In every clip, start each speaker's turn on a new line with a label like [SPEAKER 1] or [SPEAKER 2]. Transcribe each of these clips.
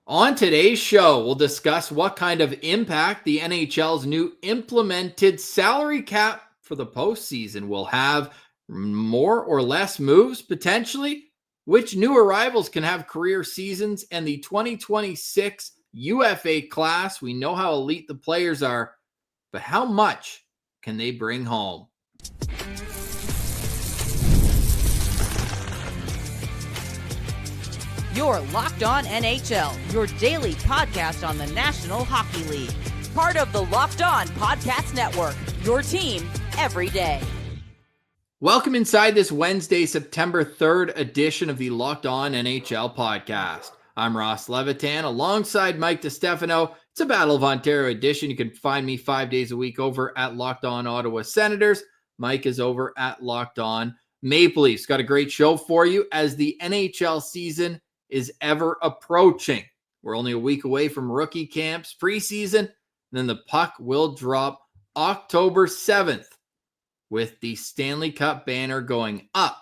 [SPEAKER 1] On today's show, we'll discuss what kind of impact the NHL's new implemented salary cap for the postseason will have, more or less moves potentially, which new arrivals can have career seasons, and the 2026 UFA class. We know how elite the players are, but how much can they bring home?
[SPEAKER 2] You're Locked On NHL, your daily podcast on the National Hockey League. Part of the Locked On Podcast Network, your team every day.
[SPEAKER 1] Welcome inside this Wednesday, September 3rd edition of the Locked On NHL podcast. I'm Ross Levitan alongside Mike DiStefano. It's a Battle of Ontario edition. You can find me 5 days a week over at Locked On Ottawa Senators. Mike is over at Locked On Maple Leafs. Got a great show for you as the NHL season is ever approaching. We're only a week away from rookie camps, preseason, and then the puck will drop October 7th with the Stanley Cup banner going up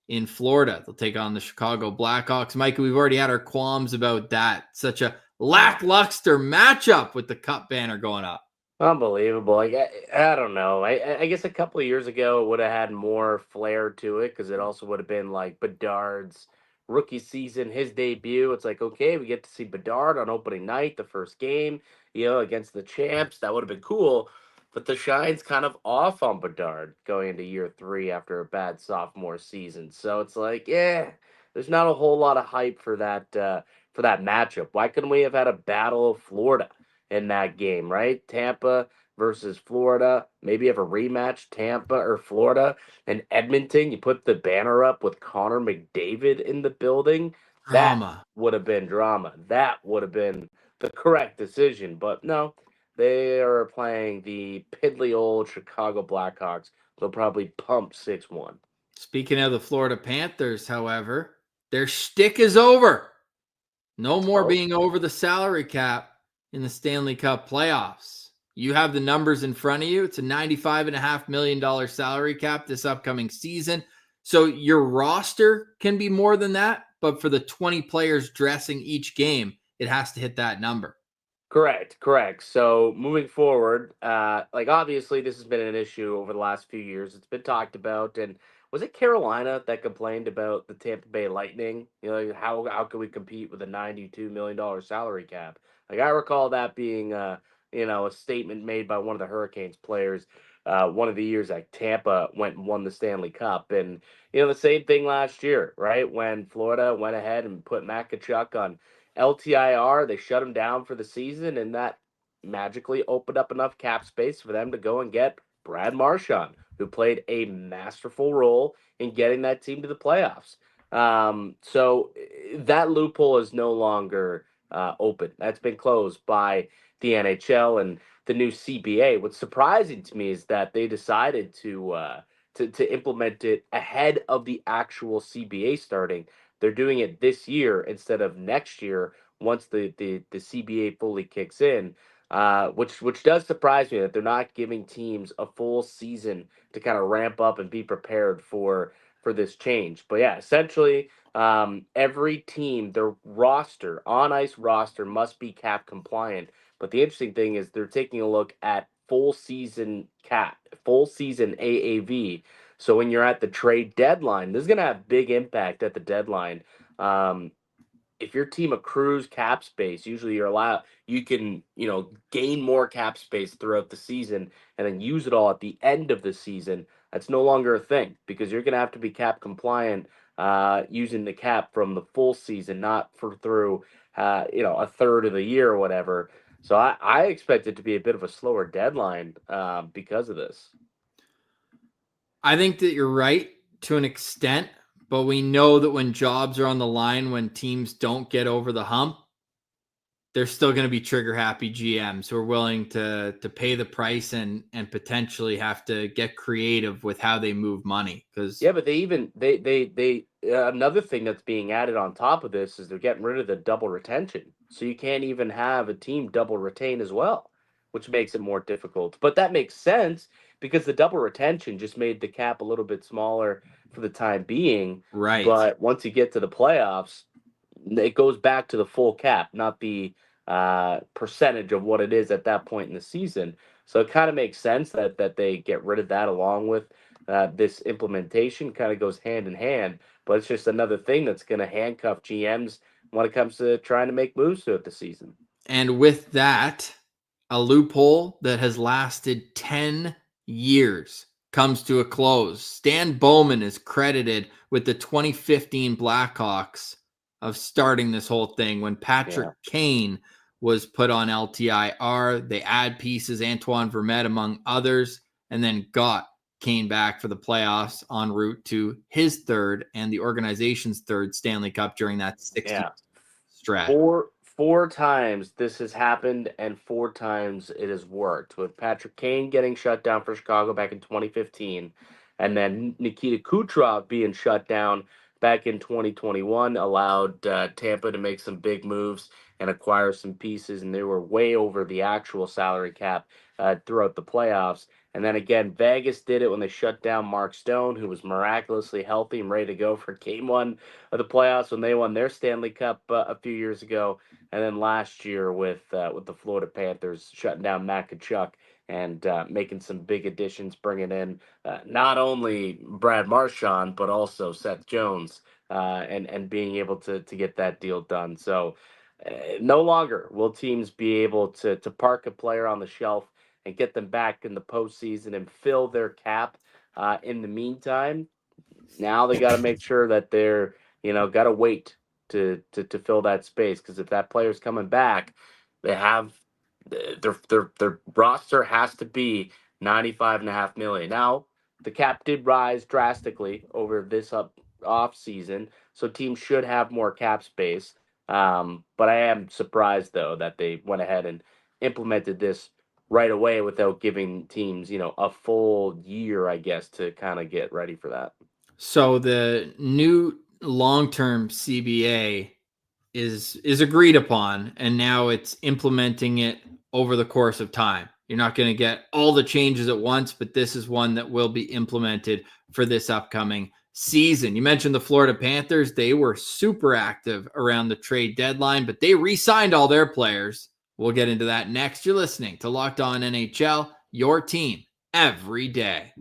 [SPEAKER 1] in Florida. They'll take on the Chicago Blackhawks. Mike, we've already had our qualms about that. Such a lackluster matchup with the Cup banner going up.
[SPEAKER 3] Unbelievable. I don't know. I guess a couple of years ago it would have had more flair to it because it also would have been like Bedard's rookie season, his debut. It's like, okay, we get to see Bedard on opening night, the first game, against the champs. That would have been cool. But the shine's kind of off on Bedard going into year 3 after a bad sophomore season. So it's like, there's not a whole lot of hype for that matchup. Why couldn't we have had a Battle of Florida in that game, right? Tampa versus Florida. Maybe have a rematch, Tampa or Florida and Edmonton. You put the banner up with Connor McDavid in the building.
[SPEAKER 1] Drama.
[SPEAKER 3] That would have been drama. That would have been the correct decision. But no, they are playing the piddly old Chicago Blackhawks. They'll probably pump 6-1.
[SPEAKER 1] Speaking of the Florida Panthers, however, their shtick is over. No more being over the salary cap in the Stanley Cup playoffs. You have the numbers in front of you. It's a $95.5 million salary cap this upcoming season. So your roster can be more than that, but for the 20 players dressing each game, it has to hit that number.
[SPEAKER 3] Correct. So moving forward, obviously this has been an issue over the last few years. It's been talked about, and was it Carolina that complained about the Tampa Bay Lightning? How can we compete with a $92 million salary cap? I recall that being a statement made by one of the Hurricanes players one of the years that Tampa went and won the Stanley Cup. And, the same thing last year, right? When Florida went ahead and put Matt Tkachuk on LTIR, they shut him down for the season, and that magically opened up enough cap space for them to go and get Brad Marchand, who played a masterful role in getting that team to the playoffs. So that loophole is no longer open. That's been closed by the NHL and the new CBA. What's surprising to me is that they decided to implement it ahead of the actual CBA starting. They're doing it this year instead of next year once the CBA fully kicks in, which does surprise me that they're not giving teams a full season to kind of ramp up and be prepared for this change. But yeah, essentially, every team, their roster, on ice roster, must be cap compliant. But the interesting thing is they're taking a look at full season AAV. So when you're at the trade deadline, this is going to have big impact at the deadline. If your team accrues cap space, usually you can gain more cap space throughout the season and then use it all at the end of the season. That's no longer a thing because you're going to have to be cap compliant using the cap from the full season, not through a third of the year or whatever. So I expect it to be a bit of a slower deadline because of this.
[SPEAKER 1] I think that you're right to an extent, but we know that when jobs are on the line, when teams don't get over the hump, there's still going to be trigger happy GMs who are willing to pay the price and potentially have to get creative with how they move money.
[SPEAKER 3] But they another thing that's being added on top of this is they're getting rid of the double retention. So you can't even have a team double retain as well, which makes it more difficult. But that makes sense because the double retention just made the cap a little bit smaller for the time being.
[SPEAKER 1] Right.
[SPEAKER 3] But once you get to the playoffs, it goes back to the full cap, not the percentage of what it is at that point in the season. So it kind of makes sense that they get rid of that along with this implementation. Kind of goes hand in hand, but it's just another thing that's going to handcuff GMs when it comes to trying to make moves throughout the season.
[SPEAKER 1] And with that, a loophole that has lasted 10 years comes to a close. Stan Bowman is credited with the 2015 Blackhawks of starting this whole thing when Patrick Kane was put on LTIR. They add pieces, Antoine Vermette among others, and then got Kane back for the playoffs en route to his third and the organization's third Stanley Cup during that 60 stretch.
[SPEAKER 3] Four times this has happened, and four times it has worked. With Patrick Kane getting shut down for Chicago back in 2015, and then Nikita Kucherov being shut down back in 2021, allowed Tampa to make some big moves and acquire some pieces, and they were way over the actual salary cap throughout the playoffs. And then again, Vegas did it when they shut down Mark Stone, who was miraculously healthy and ready to go for Game 1 of the playoffs when they won their Stanley Cup a few years ago. And then last year with the Florida Panthers shutting down Matt Tkachuk and making some big additions, bringing in not only Brad Marchand but also Seth Jones, and being able to get that deal done. So no longer will teams be able to park a player on the shelf and get them back in the postseason and fill their cap. In the meantime, now they got to make sure that they're got to wait to fill that space, because if that player's coming back, they have their roster has to be 95.5 million. Now the cap did rise drastically over this off season, so teams should have more cap space. But I am surprised though that they went ahead and implemented this right away without giving teams a full year, I guess, to kind of get ready for that.
[SPEAKER 1] So the new long-term CBA is agreed upon, and now it's implementing it over the course of time. You're not going to get all the changes at once, but this is one that will be implemented for this upcoming season. You mentioned the Florida Panthers. They were super active around the trade deadline, but they re-signed all their players. We'll get into that next. You're listening to Locked On NHL, your team every day.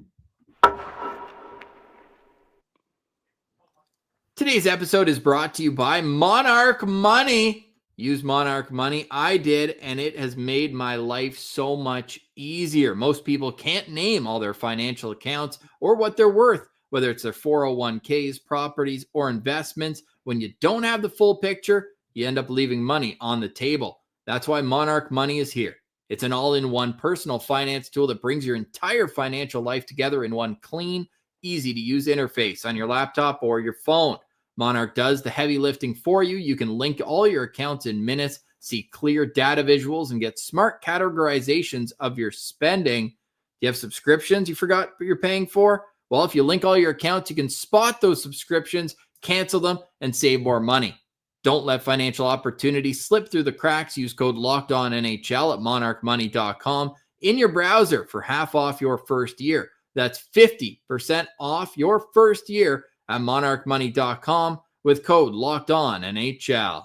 [SPEAKER 1] Today's episode is brought to you by Monarch Money. Use Monarch Money. I did, and it has made my life so much easier. Most people can't name all their financial accounts or what they're worth, whether it's their 401ks, properties, or investments. When you don't have the full picture, you end up leaving money on the table. That's why Monarch Money is here. It's an all-in-one personal finance tool that brings your entire financial life together in one clean, easy-to-use interface on your laptop or your phone. Monarch does the heavy lifting for you. You can link all your accounts in minutes, see clear data visuals, and get smart categorizations of your spending. Do you have subscriptions you forgot what you're paying for? Well, if you link all your accounts, you can spot those subscriptions, cancel them, and save more money. Don't let financial opportunities slip through the cracks. Use code LOCKEDONNHL at monarchmoney.com in your browser for half off your first year. That's 50% off your first year at monarchmoney.com with code LOCKEDONNHL.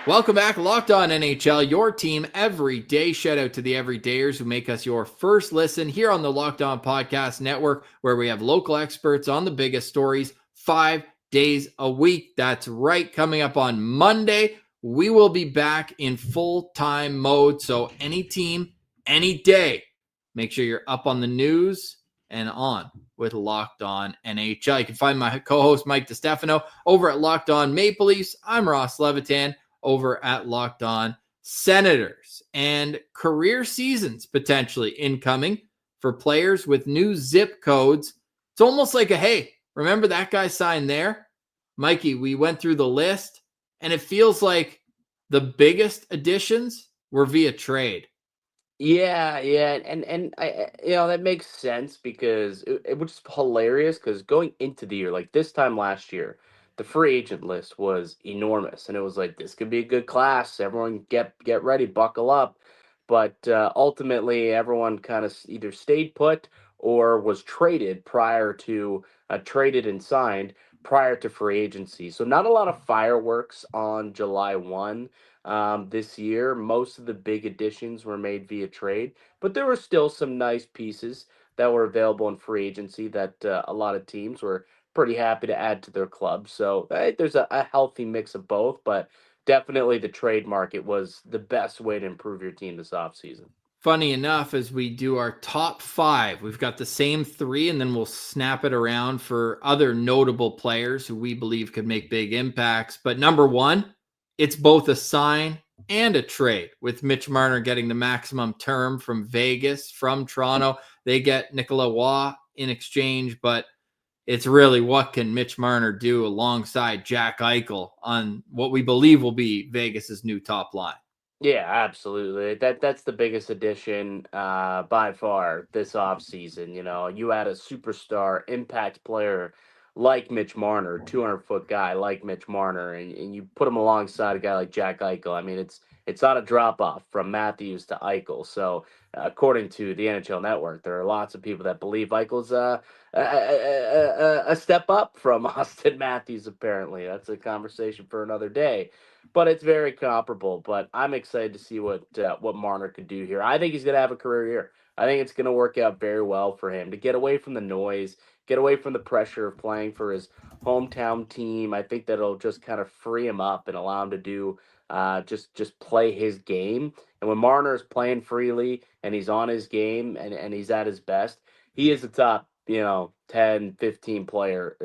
[SPEAKER 1] Welcome back, Locked On NHL, your team every day. Shout out to the everydayers who make us your first listen here on the Locked On Podcast Network, where we have local experts on the biggest stories 5 days a week. That's right. Coming up on Monday, we will be back in full-time mode. So any team, any day, make sure you're up on the news and on with Locked On NHL. You can find my co-host Mike DiStefano over at Locked On Maple Leafs. I'm Ross Levitan over at Locked On Senators. And career seasons potentially incoming for players with new zip codes. It's almost like hey, remember that guy signed there? Mikey, we went through the list, and it feels like the biggest additions were via trade.
[SPEAKER 3] Yeah, and I that makes sense because it was hilarious because going into the year, like this time last year, the free agent list was enormous, and it was like this could be a good class. Everyone get ready, buckle up. But ultimately, everyone kind of either stayed put or was traded prior to traded and signed prior to free agency. So not a lot of fireworks on July 1 this year. Most of the big additions were made via trade, but there were still some nice pieces that were available in free agency that a lot of teams were pretty happy to add to their club. So there's a healthy mix of both, but definitely the trade market was the best way to improve your team this offseason.
[SPEAKER 1] Funny enough, as we do our top 5, we've got the same 3, and then we'll snap it around for other notable players who we believe could make big impacts. But number 1, it's both a sign and a trade, with Mitch Marner getting the maximum term from Vegas. From Toronto, they get Nicolas Roy in exchange, but it's really what can Mitch Marner do alongside Jack Eichel on what we believe will be Vegas's new top line.
[SPEAKER 3] Yeah, absolutely. That's the biggest addition by far this offseason. You know, you add a superstar impact player like Mitch Marner, 200-foot guy like Mitch Marner, and you put him alongside a guy like Jack Eichel. I mean, it's not a drop off from Matthews to Eichel. So, according to the NHL Network, there are lots of people that believe Eichel's a step up from Austin Matthews. Apparently, that's a conversation for another day, but it's very comparable. But I'm excited to see what Marner could do here. I think he's going to have a career year. I think it's going to work out very well for him to get away from the noise, get away from the pressure of playing for his hometown team. I think that'll just kind of free him up and allow him to do just play his game. And when Marner is playing freely and he's on his game and he's at his best, he is the top 10, 15 player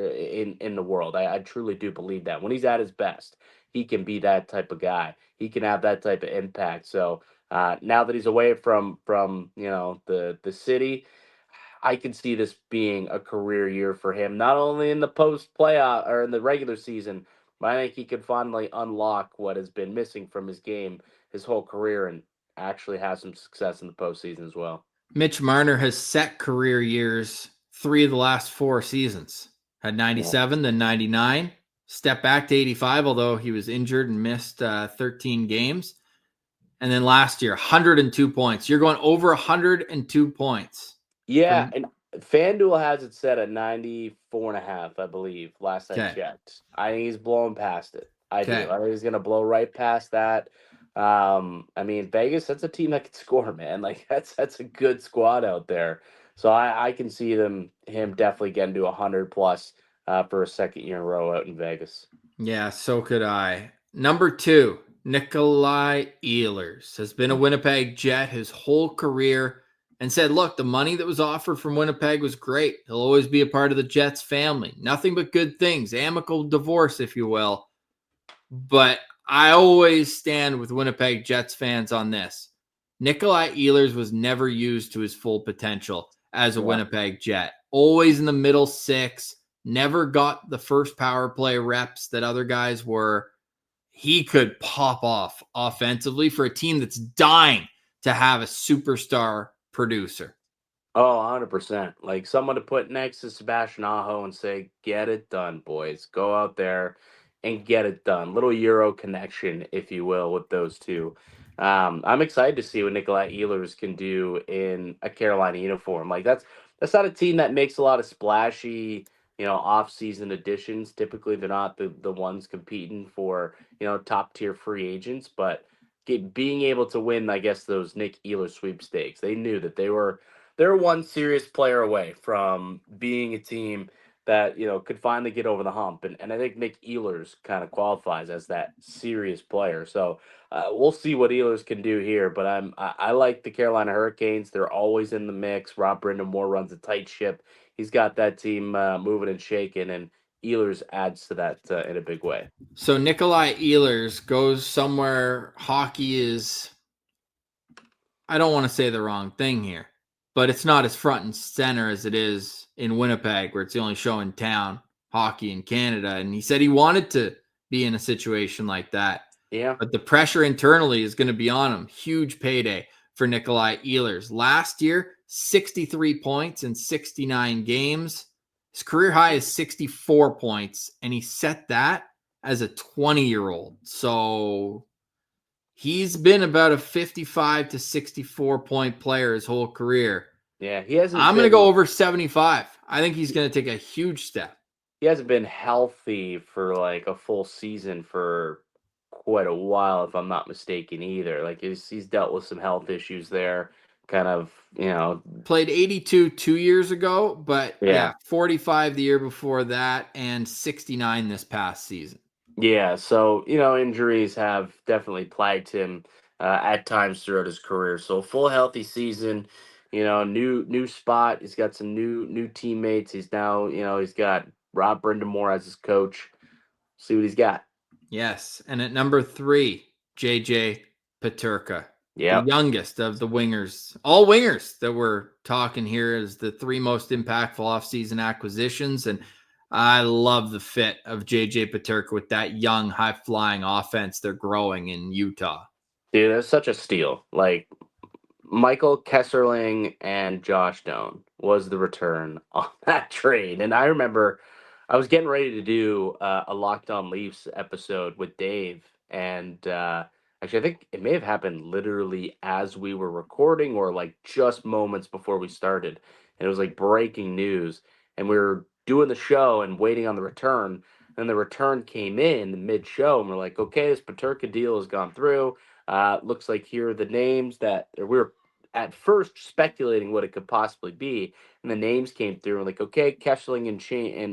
[SPEAKER 3] in the world. I truly do believe that. When he's at his best, he can be that type of guy. He can have that type of impact. So now that he's away from the city, I can see this being a career year for him, not only in the post playoff or in the regular season, but I think he could finally unlock what has been missing from his game his whole career and actually have some success in the postseason as well.
[SPEAKER 1] Mitch Marner has set career years 3 of the last 4 seasons. Had 97, then 99. Stepped back to 85, although he was injured and missed 13 games. And then last year, 102 points. You're going over 102 points.
[SPEAKER 3] Yeah, and FanDuel has it set at 94.5, I believe, last I checked. I think he's blowing past it. I do. I think he's going to blow right past that. I mean, Vegas, that's a team that can score, man. Like, that's a good squad out there. So I can see him definitely getting to 100 plus for a second year in a row out in Vegas.
[SPEAKER 1] Yeah, so could I. Number 2, Nikolai Ehlers has been a Winnipeg Jet his whole career and said, look, the money that was offered from Winnipeg was great. He'll always be a part of the Jets family. Nothing but good things. Amicable divorce, if you will. But I always stand with Winnipeg Jets fans on this. Nikolai Ehlers was never used to his full potential as a Winnipeg Jet. Always in the middle 6. Never got the first power play reps that other guys were. He could pop off offensively for a team that's dying to have a superstar producer.
[SPEAKER 3] Oh, 100%. Like someone to put next to Sebastian Aho and say, get it done, boys. Go out there and get it done. Little Euro connection, if you will, with those two. I'm excited to see what Nikolai Ehlers can do in a Carolina uniform. Like that's not a team that makes a lot of splashy, off-season additions. Typically, they're not the ones competing for, top-tier free agents. But being able to win, I guess, those Nick Ehlers sweepstakes, they knew that they're one serious player away from being a team that, could finally get over the hump. And I think Nick Ehlers kind of qualifies as that serious player. So we'll see what Ehlers can do here. But I like the Carolina Hurricanes. They're always in the mix. Rob Brind'Amour runs a tight ship. He's got that team moving and shaking, and Ehlers adds to that in a big way.
[SPEAKER 1] So Nikolai Ehlers goes somewhere hockey is, I don't want to say the wrong thing here, but it's not as front and center as it is in Winnipeg, where it's the only show in town, hockey in Canada. And he said he wanted to be in a situation like that.
[SPEAKER 3] Yeah.
[SPEAKER 1] But the pressure internally is going to be on him. Huge payday for Nikolai Ehlers. Last year, 63 points in 69 games. His career high is 64 points, and he set that as a 20-year-old. So he's been about a 55 to 64 point player his whole career.
[SPEAKER 3] Yeah, he hasn't.
[SPEAKER 1] I'm going to go over 75. I think he's going to take a huge step.
[SPEAKER 3] he hasn't been healthy for like a full season for quite a while, if I'm not mistaken either. Like he's dealt with some health issues there. Kind of,
[SPEAKER 1] Played 82 2 years ago, but
[SPEAKER 3] yeah.
[SPEAKER 1] yeah, 45 the year before that and 69 this past season.
[SPEAKER 3] Yeah, so injuries have definitely plagued him at times throughout his career. So full healthy season, new spot. He's got some new teammates. He's now he's got Rob Brindamore as his coach. See what he's got.
[SPEAKER 1] Yes. And at number 3, JJ Paterka, the
[SPEAKER 3] Yep.
[SPEAKER 1] youngest of the wingers, all wingers that we're talking here as the 3 most impactful offseason acquisitions. And I love the fit of JJ Paterka with that young, high flying offense they're growing in Utah.
[SPEAKER 3] Dude, that's such a steal. Like Michael Kesserling and Josh Doan was the return on that trade. And I remember I was getting ready to do a Locked On Leafs episode with Dave. And actually, I think it may have happened literally as we were recording or like just moments before we started. And it was like breaking news. And we were doing the show and waiting on the return. And the return came in mid show. And we're like, okay, this Paterka deal has gone through. Looks like here are the names that we're at first speculating what it could possibly be, and the names came through. And like, okay, Kesseling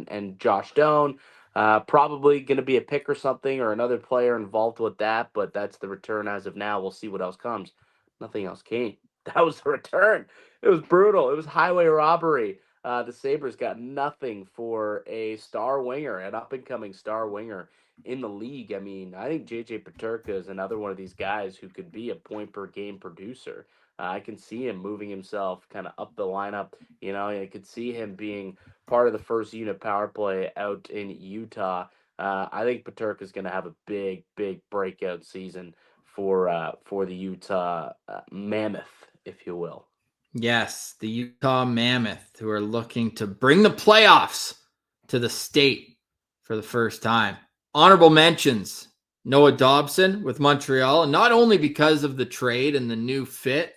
[SPEAKER 3] and Josh Doan, probably going to be a pick or something or another player involved with that. But that's the return as of now. We'll see what else comes. Nothing else came. That was the return. It was brutal. It was highway robbery. The Sabres got nothing for a star winger, an up and coming star winger in the league. I mean, I think JJ Paterka is another one of these guys who could be a point per game producer. I can see him moving himself kind of up the lineup. I could see him being part of the first unit power play out in Utah. I think Paterka is going to have a big, big breakout season for the Utah Mammoth, if you will.
[SPEAKER 1] Yes, the Utah Mammoth, who are looking to bring the playoffs to the state for the first time. Honorable mentions, Noah Dobson with Montreal, and not only because of the trade and the new fit,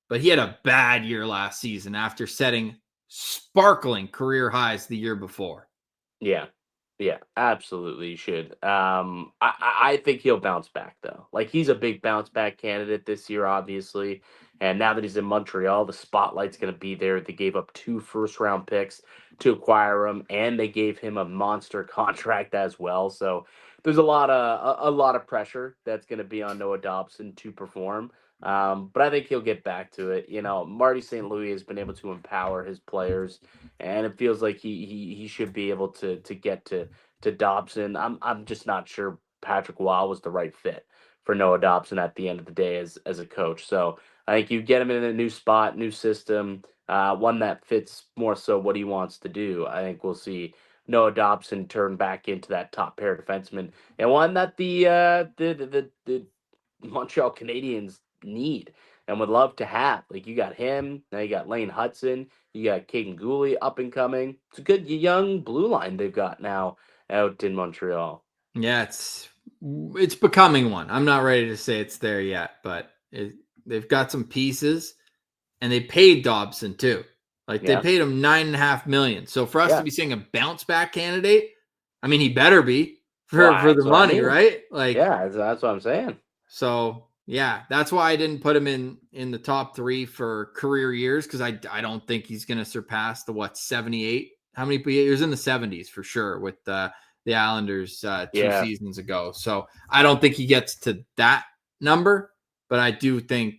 [SPEAKER 1] but he had a bad year last season after setting sparkling career highs the year before.
[SPEAKER 3] Yeah. Yeah, absolutely you should. I think he'll bounce back though. Like he's a big bounce back candidate this year, obviously. And now that he's in Montreal, the spotlight's going to be there. They gave up 2 first-round picks to acquire him, and they gave him a monster contract as well. So there's a lot of pressure that's going to be on Noah Dobson to perform. But I think he'll get back to it. Marty St. Louis has been able to empower his players, and it feels like he should be able to get to Dobson. I'm just not sure Patrick Waugh was the right fit for Noah Dobson at the end of the day as a coach. So I think you get him in a new spot, new system, one that fits more so what he wants to do. I think we'll see Noah Dobson turn back into that top pair defenseman, and one that the Montreal Canadiens need and would love to have. Like you got him, now you got Lane Hudson, you got Caden Gooley up and coming. It's a good young blue line they've got now out in Montreal.
[SPEAKER 1] Yeah, it's becoming one. I'm not ready to say it's there yet, but they've got some pieces, and they paid Dobson too. Like they paid him $9.5 million. So for us to be saying a bounce back candidate, I mean, he better be for the money, right? Like,
[SPEAKER 3] yeah, that's what I'm saying.
[SPEAKER 1] So yeah, that's why I didn't put him in the top 3 for career years, because I don't think he's going to surpass the 78. How many? He was in the 70s for sure with the Islanders 2 seasons ago. So I don't think he gets to that number, but I do think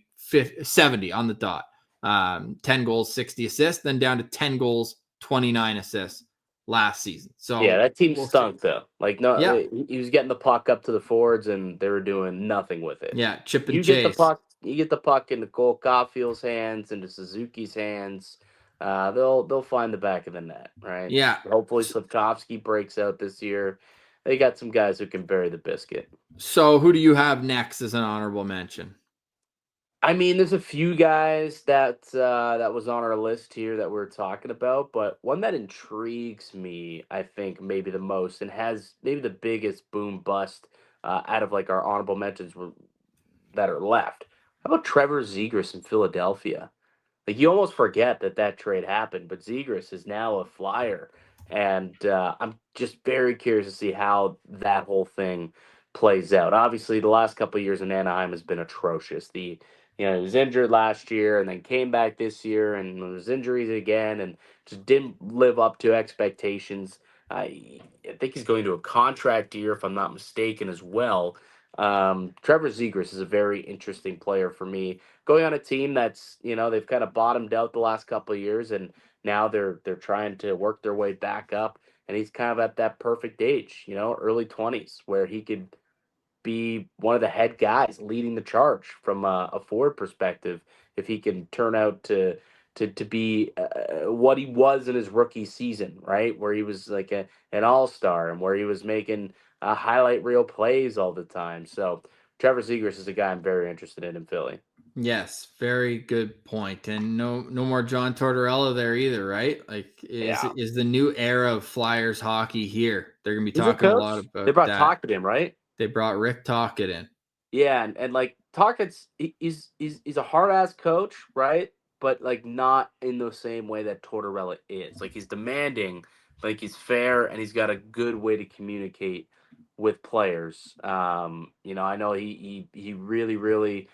[SPEAKER 1] 70 on the dot. 10 goals, 60 assists, then down to 10 goals, 29 assists last season. So
[SPEAKER 3] yeah, that team stunk though. Like
[SPEAKER 1] Yeah.
[SPEAKER 3] he was getting the puck up to the forwards and they were doing nothing with it.
[SPEAKER 1] Yeah, chip and
[SPEAKER 3] You
[SPEAKER 1] chase.
[SPEAKER 3] get the puck into Cole Caulfield's hands, into Suzuki's hands. They'll find the back of the net, right?
[SPEAKER 1] Yeah.
[SPEAKER 3] Hopefully Slavkovsky breaks out this year. They got some guys who can bury the biscuit.
[SPEAKER 1] So who do you have next as an honorable mention?
[SPEAKER 3] I mean, there's a few guys that was on our list here that we're talking about, but one that intrigues me, I think, maybe the most and has maybe the biggest boom bust out of like our honorable mentions that are left. How about Trevor Zegras in Philadelphia? Like you almost forget that trade happened, but Zegras is now a Flyer, And I'm just very curious to see how that whole thing plays out. Obviously, the last couple of years in Anaheim has been atrocious. He was injured last year and then came back this year and was injuries again and just didn't live up to expectations. I think he's going to a contract year, if I'm not mistaken, as well. Trevor Zegras is a very interesting player for me. Going on a team that's they've kind of bottomed out the last couple of years, and now they're trying to work their way back up. And he's kind of at that perfect age, early 20s, where he could be one of the head guys leading the charge from a forward perspective if he can turn out to be what he was in his rookie season, right? Where he was like an all-star and where he was making highlight reel plays all the time. So Trevor Zegras is a guy I'm very interested in Philly.
[SPEAKER 1] Yes, very good point. And no more John Tortorella there either, right? Like
[SPEAKER 3] Yeah.
[SPEAKER 1] is the new era of Flyers hockey here? They're gonna be
[SPEAKER 3] Who's the
[SPEAKER 1] talking a lot
[SPEAKER 3] coach? They
[SPEAKER 1] about
[SPEAKER 3] brought
[SPEAKER 1] that.
[SPEAKER 3] Talked in, right?
[SPEAKER 1] They brought Rick Tocchet in.
[SPEAKER 3] Yeah, and like Tockett's he's a hard ass coach, right? But like not in the same way that Tortorella is. Like he's demanding, like he's fair, and he's got a good way to communicate with players. I know he really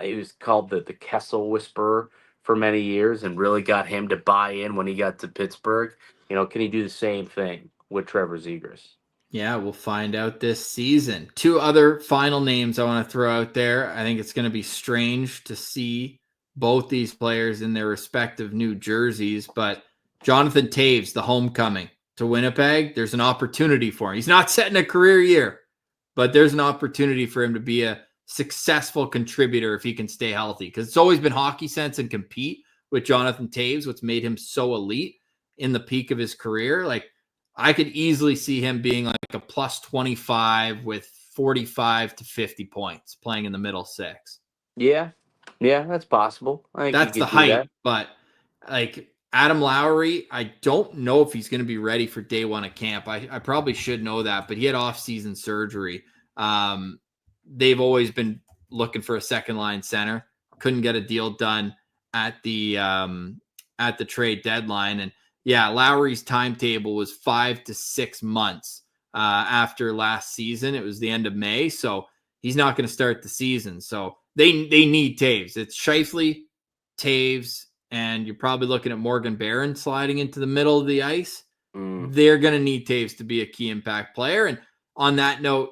[SPEAKER 3] he was called the Kessel Whisperer for many years, and really got him to buy in when he got to Pittsburgh. Can he do the same thing with Trevor Zegras?
[SPEAKER 1] Yeah, we'll find out this season. Two other final names I want to throw out there. I think it's going to be strange to see both these players in their respective new jerseys, but Jonathan Toews, the homecoming to Winnipeg, there's an opportunity for him. He's not setting a career year, but there's an opportunity for him to be a successful contributor if he can stay healthy, because it's always been hockey sense and compete with Jonathan Toews, what's made him so elite in the peak of his career. Like, I could easily see him being like a plus 25 with 45 to 50 points playing in the middle six.
[SPEAKER 3] Yeah, that's possible. I think
[SPEAKER 1] That's
[SPEAKER 3] he
[SPEAKER 1] the
[SPEAKER 3] could do
[SPEAKER 1] height,
[SPEAKER 3] that.
[SPEAKER 1] but like Adam Lowry, I don't know if he's going to be ready for day one of camp. I probably should know that, but he had off-season surgery. They've always been looking for a second line center. Couldn't get a deal done at the trade deadline, and yeah, Lowry's timetable was 5 to 6 months after last season. It was the end of May, so he's not going to start the season. So they need Toews. It's Scheifele, Toews, and you're probably looking at Morgan Barron sliding into the middle of the ice. They're going to need Toews to be a key impact player. And on that note,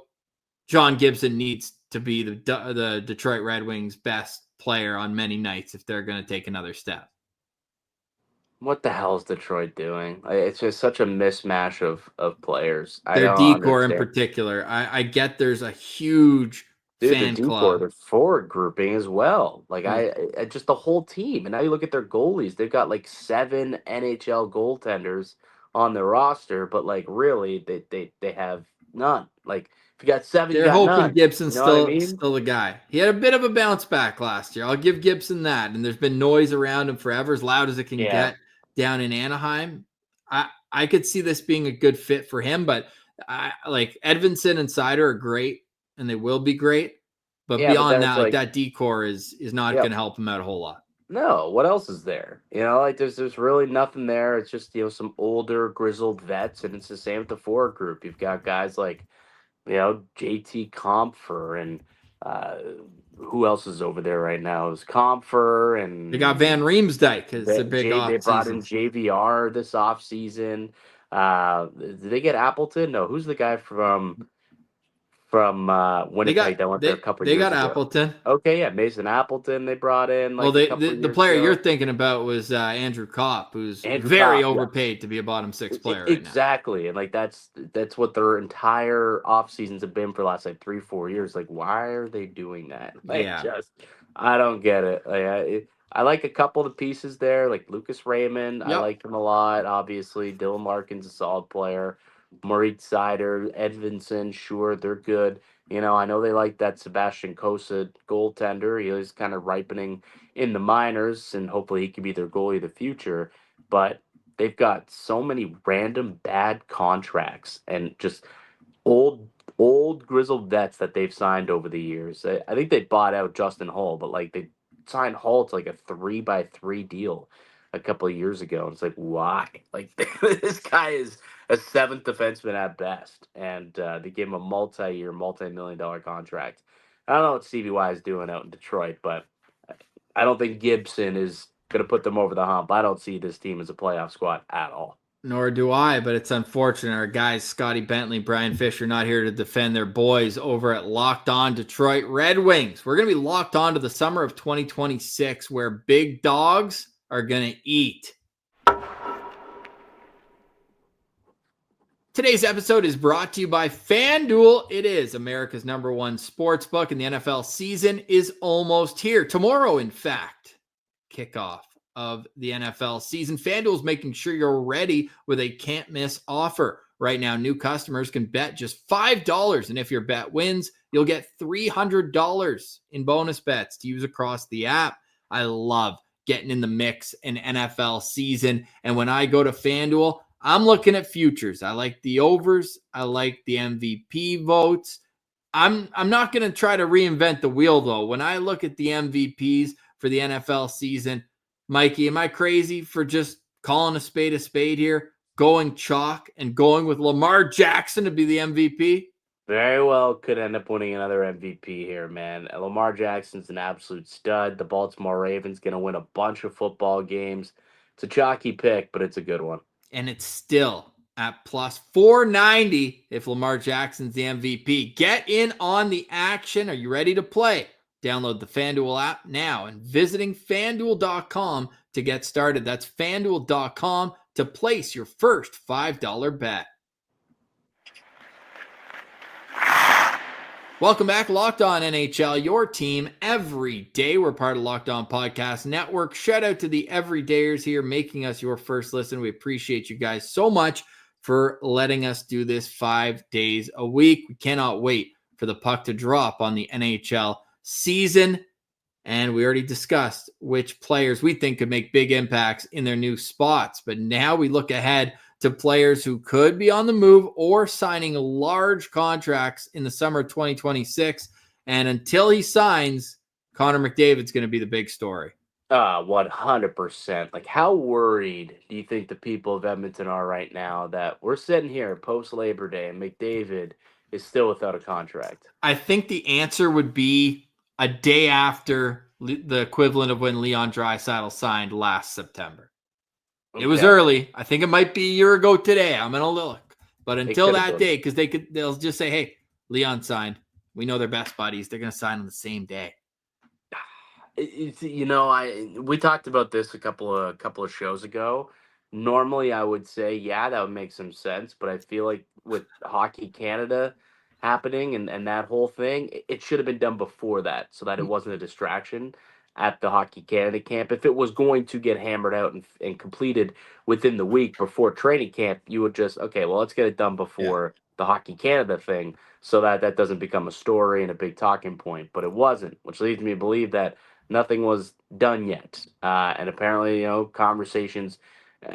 [SPEAKER 1] John Gibson needs to be the Detroit Red Wings' best player on many nights if they're going to take another step.
[SPEAKER 3] What the hell is Detroit doing? It's just such a mismatch of players. I
[SPEAKER 1] Their
[SPEAKER 3] don't
[SPEAKER 1] decor in
[SPEAKER 3] understand.
[SPEAKER 1] particular. I get there's a huge
[SPEAKER 3] Dude, their
[SPEAKER 1] fan
[SPEAKER 3] decor,
[SPEAKER 1] club.
[SPEAKER 3] their forward grouping as well. Like
[SPEAKER 1] With
[SPEAKER 3] I just the whole team. And now you look at their goalies. They've got like 7 NHL goaltenders on their roster, but like really they have none. Like if you got 7, you
[SPEAKER 1] They're
[SPEAKER 3] got
[SPEAKER 1] hoping
[SPEAKER 3] none. You
[SPEAKER 1] Gibson's
[SPEAKER 3] know what I
[SPEAKER 1] still
[SPEAKER 3] mean?
[SPEAKER 1] still the guy. He had a bit of a bounce back last year. I'll give Gibson that. And there's been noise around him forever, as loud as it can
[SPEAKER 3] Yeah.
[SPEAKER 1] get down in Anaheim. I could see this being a good fit for him, but like Edvinsson and Seider are great, and they will be great. But
[SPEAKER 3] Yeah, but then
[SPEAKER 1] beyond
[SPEAKER 3] it's
[SPEAKER 1] that, like
[SPEAKER 3] like,
[SPEAKER 1] that decor is not
[SPEAKER 3] yeah,
[SPEAKER 1] going to help him out a whole lot.
[SPEAKER 3] no, what else is there? Like there's really nothing there. It's just, some older grizzled vets, and it's the same with the forward group. You've got guys like, JT Compher and uh who else is over there right now? Is Compher
[SPEAKER 1] They got Van
[SPEAKER 3] and
[SPEAKER 1] Riemsdyk as a big
[SPEAKER 3] They
[SPEAKER 1] off
[SPEAKER 3] brought in
[SPEAKER 1] season.
[SPEAKER 3] JVR this offseason. Did they get Appleton? No, who's the guy from Winnipeg that went there a couple
[SPEAKER 1] They
[SPEAKER 3] years
[SPEAKER 1] got
[SPEAKER 3] ago?
[SPEAKER 1] Appleton.
[SPEAKER 3] Okay, yeah, Mason Appleton they brought in
[SPEAKER 1] Well,
[SPEAKER 3] like a couple of
[SPEAKER 1] the
[SPEAKER 3] years
[SPEAKER 1] player you're
[SPEAKER 3] ago.
[SPEAKER 1] thinking about was Andrew Kopp, who's
[SPEAKER 3] Andrew
[SPEAKER 1] very
[SPEAKER 3] Copp, yeah.
[SPEAKER 1] overpaid to be a bottom six player right now.
[SPEAKER 3] Exactly. And like that's what their entire off seasons have been for the last like 3-4 years. Like, why are they doing that? Like,
[SPEAKER 1] Yeah.
[SPEAKER 3] just I don't get it. I like a couple of the pieces there, like Lucas Raymond. I
[SPEAKER 1] Yep.
[SPEAKER 3] like him a lot. Obviously, Dylan Larkin's a solid player. Maurice Sider, Edvinson, sure, they're good. I know they like that Sebastian Kosa goaltender. He is kind of ripening in the minors, and hopefully he can be their goalie of the future. But they've got so many random bad contracts and just old grizzled vets that they've signed over the years. I think they bought out Justin Hull, but like they signed Hull to like a 3x3 deal a couple of years ago. And it's like, why? Like, this guy is a seventh defenseman at best. And they gave him a multi-year, multi-million-dollar contract. I don't know what Stevie Y is doing out in Detroit, but I don't think Gibson is going to put them over the hump. I don't see this team as a playoff squad at all.
[SPEAKER 1] Nor do I, but it's unfortunate. Our guys, Scotty Bentley, Brian Fisher, not here to defend their boys over at Locked On Detroit Red Wings. We're going to be locked on to the summer of 2026 where big dogs are going to eat. Today's episode is brought to you by FanDuel. It is America's #1 sports book, and the NFL season is almost here. Tomorrow, in fact, kickoff of the NFL season. FanDuel is making sure you're ready with a can't-miss offer. Right now, new customers can bet just $5, and if your bet wins, you'll get $300 in bonus bets to use across the app. I love getting in the mix in NFL season, and when I go to FanDuel, I'm looking at futures. I like the overs. I like the MVP votes. I'm not going to try to reinvent the wheel, though. When I look at the MVPs for the NFL season, Mikey, am I crazy for just calling a spade here, going chalk and going with Lamar Jackson to be the MVP?
[SPEAKER 3] Very well could end up winning another MVP here, man. Lamar Jackson's an absolute stud. The Baltimore Ravens going to win a bunch of football games. It's a chalky pick, but it's a good one.
[SPEAKER 1] And it's still at plus 490 if Lamar Jackson's the MVP. Get in on the action. Are you ready to play? Download the FanDuel app now and visiting FanDuel.com to get started. That's FanDuel.com to place your first $5 bet. Welcome back, Locked On NHL, your team every day. We're part of Locked On Podcast Network. Shout out to the everydayers here making us your first listen. We appreciate you guys so much for letting us do this 5 days a week. We cannot wait for the puck to drop on the NHL season. And we already discussed which players we think could make big impacts in their new spots. But now we look ahead to players who could be on the move or signing large contracts in the summer of 2026. And until he signs, Connor McDavid's going to be the big story.
[SPEAKER 3] 100%. Like, how worried do you think the people of Edmonton are right now that we're sitting here post Labor Day and McDavid is still without a contract?
[SPEAKER 1] I think the answer would be a day after the equivalent of when Leon Draisaitl signed last September. Okay. It was early. I think it might be a year ago today. I'm going to look. But until that day, because they'll just say, hey, Leon signed. We know they're best buddies. They're going to sign on the same day.
[SPEAKER 3] We talked about this a couple of shows ago. Normally, I would say, yeah, that would make some sense. But I feel like with Hockey Canada happening and that whole thing, it should have been done before that so that it wasn't a distraction at the Hockey Canada camp. If it was going to get hammered out and completed within the week before training camp, you would just, okay, well, let's get it done before the Hockey Canada thing so that doesn't become a story and a big talking point. But it wasn't, which leads me to believe that nothing was done yet. And apparently, conversations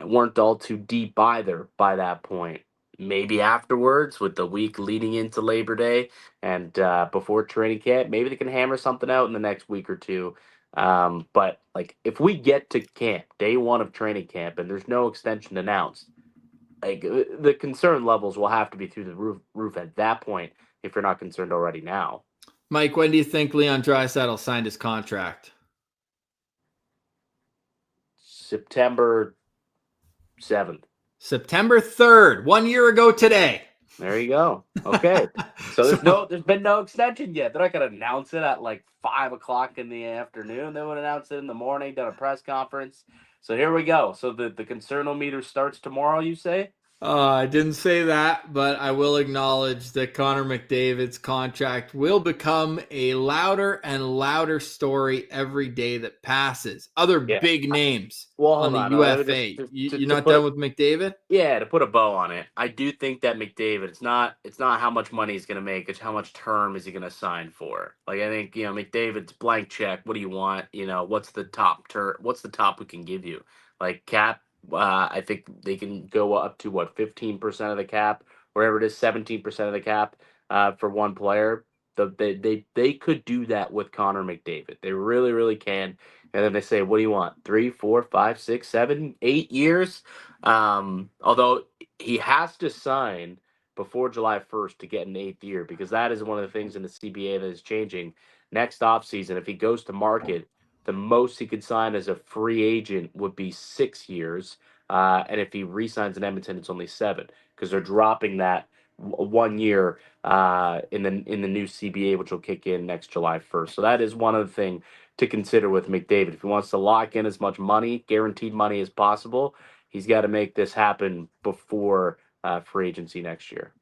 [SPEAKER 3] weren't all too deep either by that point. Maybe afterwards, with the week leading into Labor Day and before training camp, maybe they can hammer something out in the next week or two. But like, if we get to camp, day one of training camp, and there's no extension announced, like the concern levels will have to be through the roof at that point if you're not concerned already now.
[SPEAKER 1] Mike, when do you think Leon Draisaitl signed his contract?
[SPEAKER 3] September 7th.
[SPEAKER 1] September 3rd, 1 year ago today.
[SPEAKER 3] There you go. Okay. So there's been no extension yet. They're not going to announce it at like 5 o'clock in the afternoon. They would announce it in the morning, done a press conference. So here we go. So the concern-o-meter starts tomorrow, you say?
[SPEAKER 1] I didn't say that, but I will acknowledge that Connor McDavid's contract will become a louder and louder story every day that passes. Other big names on the UFA. You're not done with McDavid?
[SPEAKER 3] Yeah, to put a bow on it, I do think that McDavid, it's not how much money he's going to make, it's how much term is he going to sign for. Like, I think, McDavid's blank check. What do you want? What's the top what's the top we can give you? Like, cap. I think they can go up to 15% of the cap, wherever it is, 17% of the cap for one player. They could do that with Connor McDavid. They really, really can. And then they say, what do you want? 3, 4, 5, 6, 7, 8 years? Although he has to sign before July 1st to get an 8th year, because that is one of the things in the CBA that is changing next offseason. If he goes to market, the most he could sign as a free agent would be 6 years. And if he re-signs in Edmonton, it's only 7, because they're dropping that 1 year in the new CBA, which will kick in next July 1st. So that is one of the things to consider with McDavid. If he wants to lock in as much money, guaranteed money as possible, he's got to make this happen before free agency next year.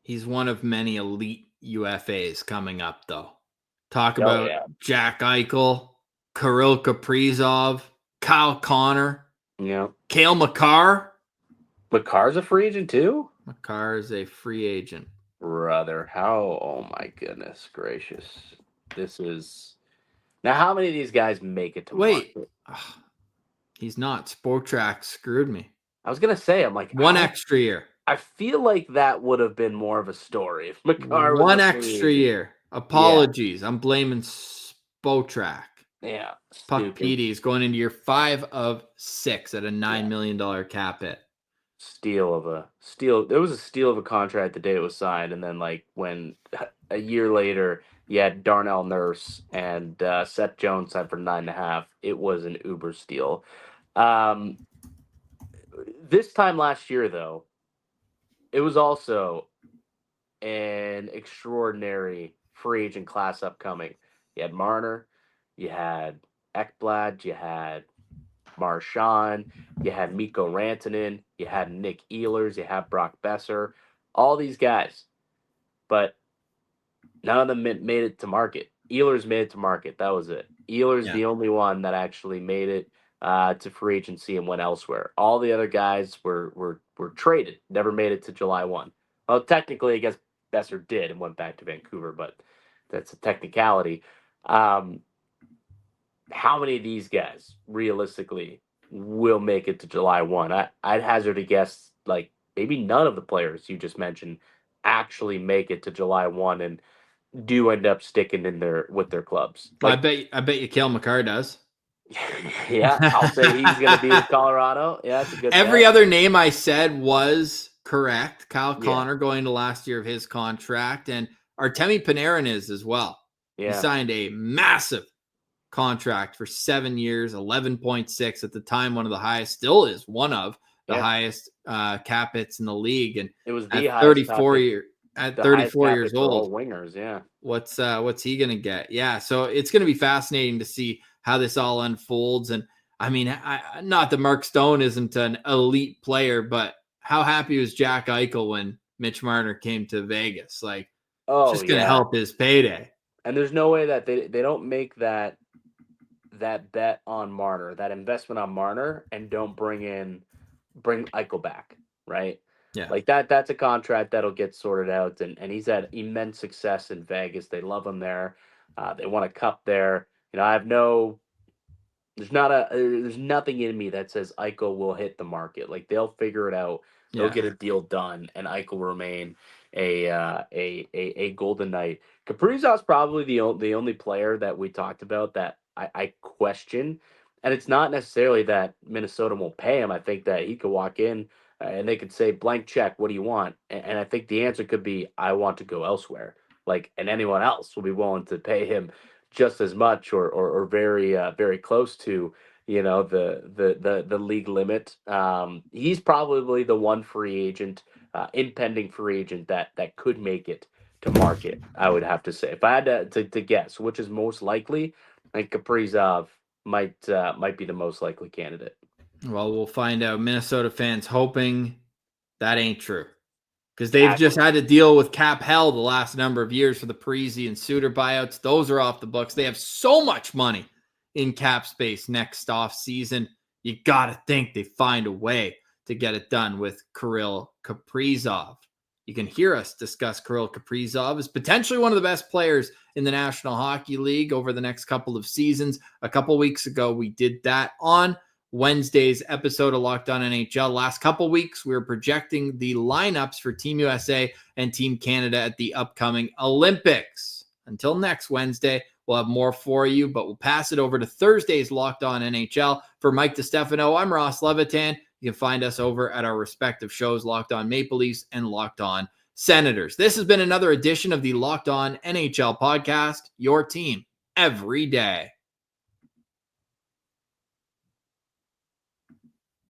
[SPEAKER 1] He's one of many elite UFAs coming up, though. Talk
[SPEAKER 3] Oh,
[SPEAKER 1] about
[SPEAKER 3] yeah.
[SPEAKER 1] Jack Eichel, Kirill Kaprizov, Kyle Connor,
[SPEAKER 3] Yeah.
[SPEAKER 1] Cale Makar.
[SPEAKER 3] Makar's a free agent too?
[SPEAKER 1] Makar is a free agent.
[SPEAKER 3] Brother, oh my goodness gracious. This is... Now, how many of these guys make it to market?
[SPEAKER 1] Ugh, he's not. Spotrac screwed me.
[SPEAKER 3] I was going to say, I'm like...
[SPEAKER 1] One extra year.
[SPEAKER 3] I feel like that would have been more of a story if Makar was
[SPEAKER 1] One
[SPEAKER 3] a free
[SPEAKER 1] extra
[SPEAKER 3] agent.
[SPEAKER 1] year. Apologies. Yeah. I'm blaming Spotrac.
[SPEAKER 3] Yeah.
[SPEAKER 1] Puck PD is going into year 5 of 6 at a $9 million cap hit.
[SPEAKER 3] There was a steal of a contract the day it was signed, and then like when a year later you had Darnell Nurse and Seth Jones signed for 9.5, it was an uber steal. This time last year, though, it was also an extraordinary free agent class upcoming. You had Marner, you had Ekblad, you had Marchand, you had Mikko Rantanen, you had Nick Ehlers, you had Brock Besser, all these guys. But none of them made it to market. Ehlers made it to market. That was it. Ehlers the only one that actually made it to free agency and went elsewhere. All the other guys were traded, never made it to July 1. Well, technically, I guess Besser did and went back to Vancouver, but that's a technicality. How many of these guys realistically will make it to July 1? I'd hazard a guess, like maybe none of the players you just mentioned actually make it to July 1 and do end up sticking with their clubs.
[SPEAKER 1] Like, I bet you Cale Makar does.
[SPEAKER 3] Yeah, I'll say he's going to be with Colorado. Yeah, that's a good
[SPEAKER 1] Every
[SPEAKER 3] bet.
[SPEAKER 1] other name I said was correct. Kyle Connor going to last year of his contract, and Artemi Panarin is as well. Yeah. He signed a massive contract for 7 years, 11.6 at the time, one of the highest, still is one of the highest cap hits in the league, and
[SPEAKER 3] it was the
[SPEAKER 1] at 34 years old.
[SPEAKER 3] Wingers, yeah.
[SPEAKER 1] What's he gonna get? Yeah, so it's gonna be fascinating to see how this all unfolds. And I mean, not that Mark Stone isn't an elite player, but how happy was Jack Eichel when Mitch Marner came to Vegas? Like, just gonna help his payday.
[SPEAKER 3] And there's no way that they don't make that bet on Marner, that investment on Marner, and don't bring Eichel back, right?
[SPEAKER 1] Yeah.
[SPEAKER 3] Like that's a contract that'll get sorted out, and he's had immense success in Vegas. They love him there. They won a cup there. You know, there's nothing in me that says Eichel will hit the market. Like, they'll figure it out. They'll get a deal done, and Eichel will remain a Golden Knight. Kaprizov's probably the only player that we talked about that I question, and it's not necessarily that Minnesota won't pay him. I think that he could walk in and they could say, blank check, what do you want? And I think the answer could be, I want to go elsewhere. Like, and anyone else will be willing to pay him just as much or very very close to, you know, the league limit. He's probably the one free agent, impending free agent that could make it to market, I would have to say. If I had to guess which is most likely, I think Kaprizov might be the most likely candidate.
[SPEAKER 1] Well, we'll find out. Minnesota fans hoping that ain't true, because they've just had to deal with cap hell the last number of years for the Parise and Suter buyouts. Those are off the books. They have so much money in cap space next off season. You got to think they find a way to get it done with Kirill Kaprizov. You can hear us discuss Kirill Kaprizov as potentially one of the best players in the National Hockey League over the next couple of seasons. A couple weeks ago, we did that on Wednesday's episode of Locked On NHL. Last couple weeks, we were projecting the lineups for Team USA and Team Canada at the upcoming Olympics. Until next Wednesday, we'll have more for you, but we'll pass it over to Thursday's Locked On NHL. For Mike DiStefano, I'm Ross Levitan. You can find us over at our respective shows, Locked On Maple Leafs and Locked On Senators. This has been another edition of the Locked On NHL podcast, your team every day.